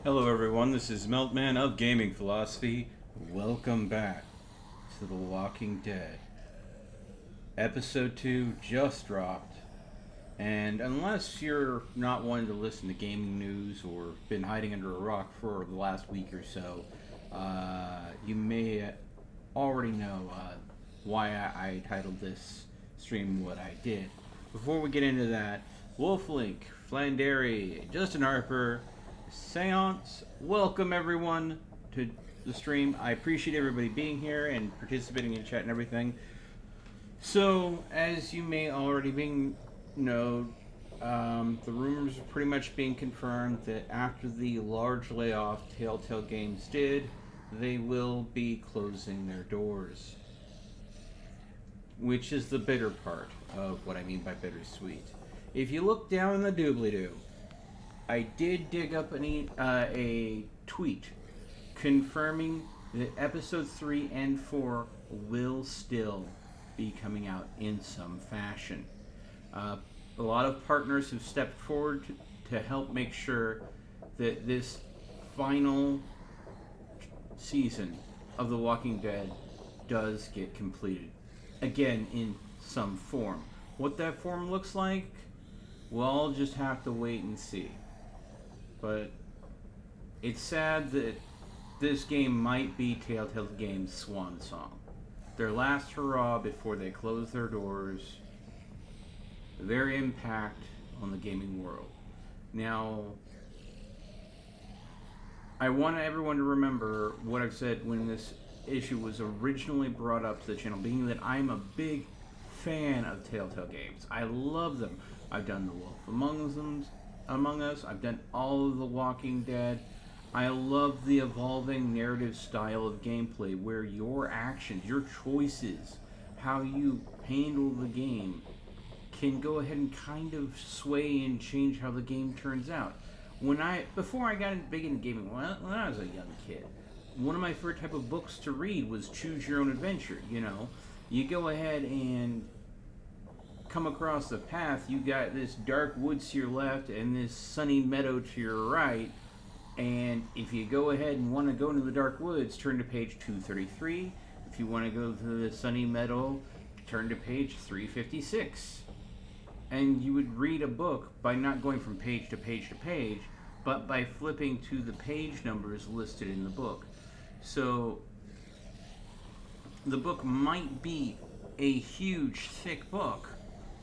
Hello everyone, this is Meltman of Gaming Philosophy. Welcome back to The Walking Dead. Episode 2 just dropped, and unless you're not wanting to listen to gaming news or been hiding under a rock for the last week or so, you may already know why I titled this stream what I did. Before we get into that, Wolflink, Flanderi, Justin Harper, Seance, welcome everyone to the stream. I appreciate everybody being here and participating in chat and everything. So, as you may already know, the rumors are pretty much being confirmed that after the large layoff Telltale Games did, they will be closing their doors. Which is the bitter part of what I mean by bittersweet. If you look down in the doobly-doo, I did dig up a tweet confirming that episode 3 and 4 will still be coming out in some fashion. A lot of partners have stepped forward to help make sure that this final season of The Walking Dead does get completed. Again, in some form. What that form looks like, we'll all just have to wait and see. But it's sad that this game might be Telltale Games' swan song. Their last hurrah before they close their doors. Their impact on the gaming world. Now, I want everyone to remember what I've said when this issue was originally brought up to the channel, being that I'm a big fan of Telltale Games. I love them. I've done The Wolf Among Us. I've done all of The Walking Dead. I love the evolving narrative style of gameplay where your actions, your choices, how you handle the game can go ahead and kind of sway and change how the game turns out. Before I got big into gaming, when I was a young kid, one of my favorite type of books to read was Choose Your Own Adventure. You know, you go ahead and come across the path, you got this dark woods to your left and this sunny meadow to your right, and if you go ahead and want to go into the dark woods, turn to page 233. If you want to go to the sunny meadow, turn to page 356. And you would read a book by not going from page to page to page, but by flipping to the page numbers listed in the book. So the book might be a huge, thick book,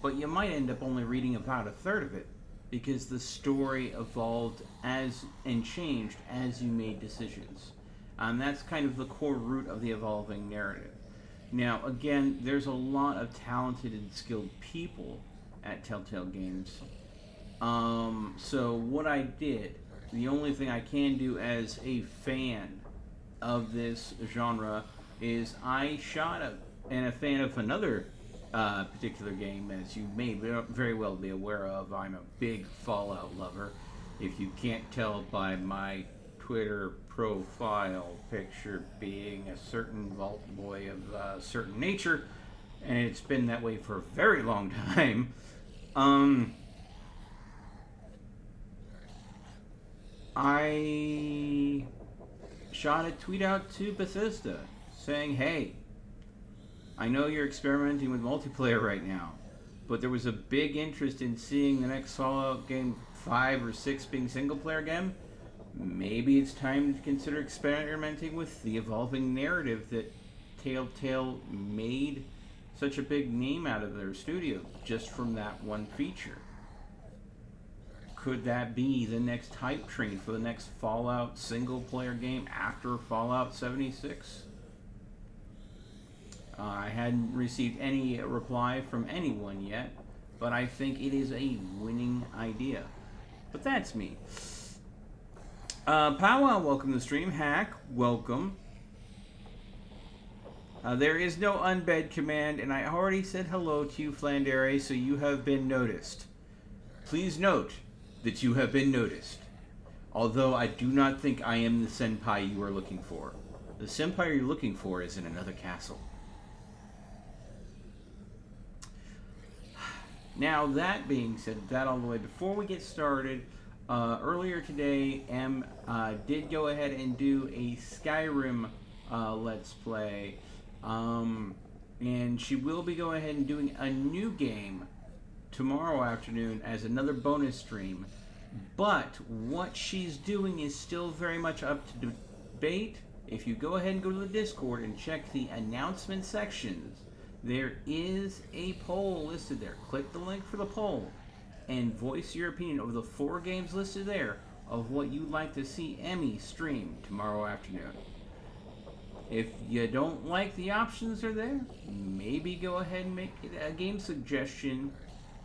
but you might end up only reading about a third of it because the story evolved and changed as you made decisions. And that's kind of the core root of the evolving narrative. Now, again, there's a lot of talented and skilled people at Telltale Games. So what I did, the only thing I can do as a fan of this genre is I and a fan of another particular game, as you may very well be aware of. I'm a big Fallout lover. If you can't tell by my Twitter profile picture being a certain Vault Boy of a certain nature, and it's been that way for a very long time. I shot a tweet out to Bethesda saying, hey, I know you're experimenting with multiplayer right now, but there was a big interest in seeing the next Fallout game 5 or 6 being single player again. Maybe it's time to consider experimenting with the evolving narrative that Telltale made such a big name out of their studio just from that one feature. Could that be the next hype train for the next Fallout single player game after Fallout 76? I hadn't received any reply from anyone yet, but I think it is a winning idea. But that's me. Powwow, welcome to the stream. Hack, welcome. There is no unbed command, and I already said hello to you, Flandere, so you have been noticed. Please note that you have been noticed. Although I do not think I am the senpai you are looking for. The senpai you're looking for is in another castle. Now, that being said, that all the way, before we get started, Earlier today, M did go ahead and do a Skyrim Let's Play. And she will be going ahead and doing a new game tomorrow afternoon as another bonus stream. But what she's doing is still very much up to debate. If you go ahead and go to the Discord and check the announcement sections, there is a poll listed there. Click the link for the poll and voice your opinion over the 4 games listed there of what you'd like to see Emmy stream tomorrow afternoon. If you don't like the options that are there, maybe go ahead and make a game suggestion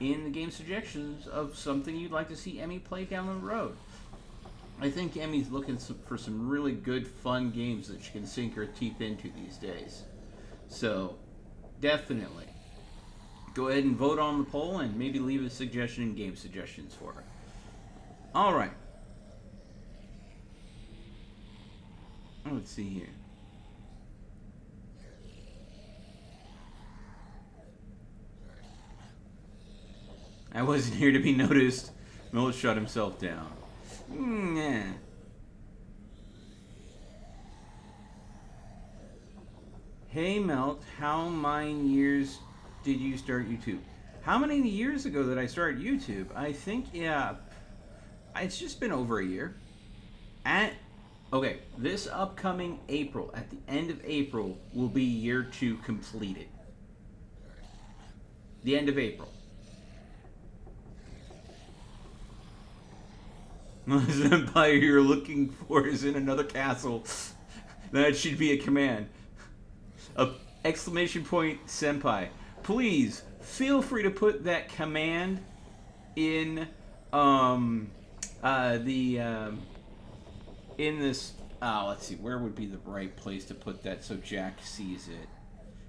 in the game suggestions of something you'd like to see Emmy play down the road. I think Emmy's looking for some really good, fun games that she can sink her teeth into these days. So, definitely, go ahead and vote on the poll and maybe leave a suggestion in game suggestions for her. Alright. Let's see here. I wasn't here to be noticed. Mill shut himself down. Yeah. Hey Melt, how many years did you start YouTube? How many years ago did I start YouTube? I think, yeah, it's just been over a year. Okay, this upcoming April, at the end of April, will be year 2 completed. The end of April. The empire you're looking for is in another castle. That should be a command. Exclamation point senpai. Please feel free to put that command in in this. Let's see, where would be the right place to put that so Jack sees it?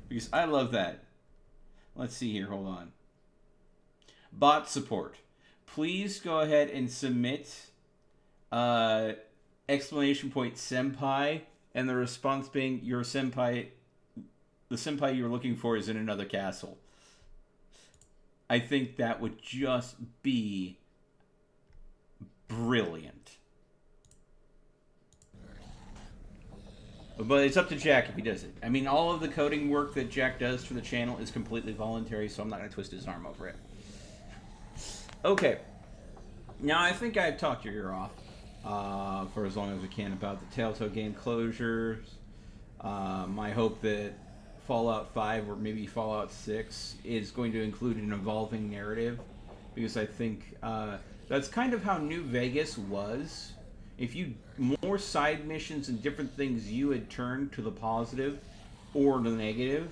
Because I love that. Let's see here. Hold on. Bot support. Please go ahead and submit exclamation point senpai, and the response being your senpai, the senpai you're looking for is in another castle. I think that would just be brilliant. But it's up to Jack if he does it. I mean, all of the coding work that Jack does for the channel is completely voluntary, so I'm not going to twist his arm over it. Okay. Now, I think I've talked your ear off for as long as we can about the Telltale game closures. My hope that Fallout 5 or maybe Fallout 6 is going to include an evolving narrative, because I think that's kind of how New Vegas was. If you more side missions and different things you had turned to the positive or the negative,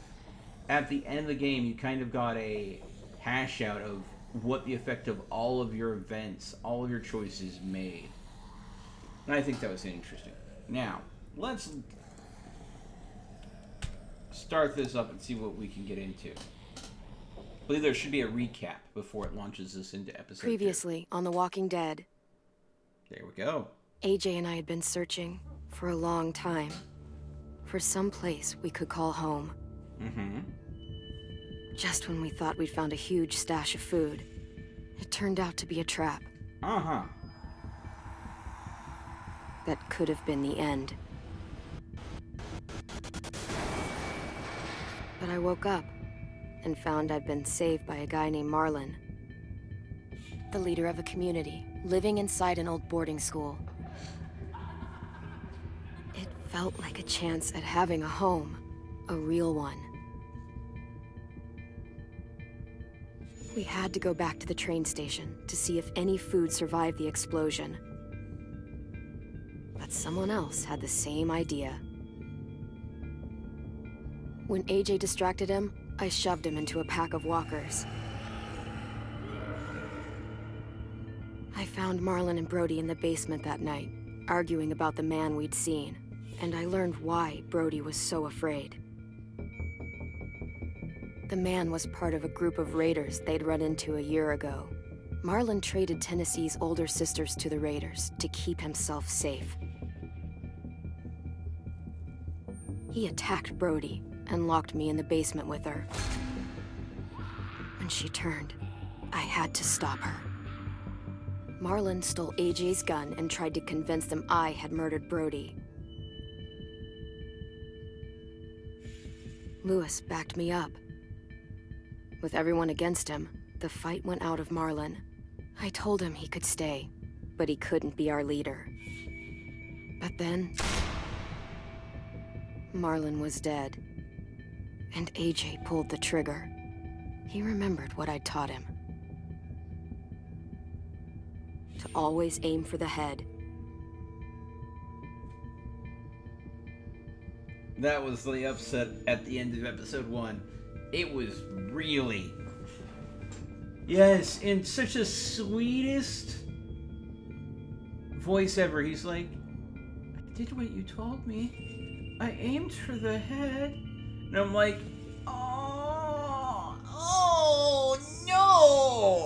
at the end of the game you kind of got a hash out of what the effect of all of your events, all of your choices made. And I think that was interesting. Now, let's start this up and see what we can get into. I believe there should be a recap before it launches us into episode 2. Previously on The Walking Dead. There we go. AJ and I had been searching for a long time for some place we could call home. Mm-hmm. Just when we thought we'd found a huge stash of food, it turned out to be a trap. Uh-huh. That could have been the end. But I woke up and found I'd been saved by a guy named Marlon, the leader of a community living inside an old boarding school. It felt like a chance at having a home, a real one. We had to go back to the train station to see if any food survived the explosion. But someone else had the same idea. When AJ distracted him, I shoved him into a pack of walkers. I found Marlon and Brody in the basement that night, arguing about the man we'd seen, and I learned why Brody was so afraid. The man was part of a group of raiders they'd run into a year ago. Marlon traded Tennessee's older sisters to the raiders to keep himself safe. He attacked Brody and locked me in the basement with her. When she turned, I had to stop her. Marlon stole AJ's gun and tried to convince them I had murdered Brody. Lewis backed me up. With everyone against him, the fight went out of Marlon. I told him he could stay, but he couldn't be our leader. But then, Marlon was dead, and AJ pulled the trigger. He remembered what I'd taught him. To always aim for the head. That was the upset at the end of episode 1. It was really... Yes, in such a sweetest voice ever. He's like, I did what you told me. I aimed for the head. And I'm like, oh no!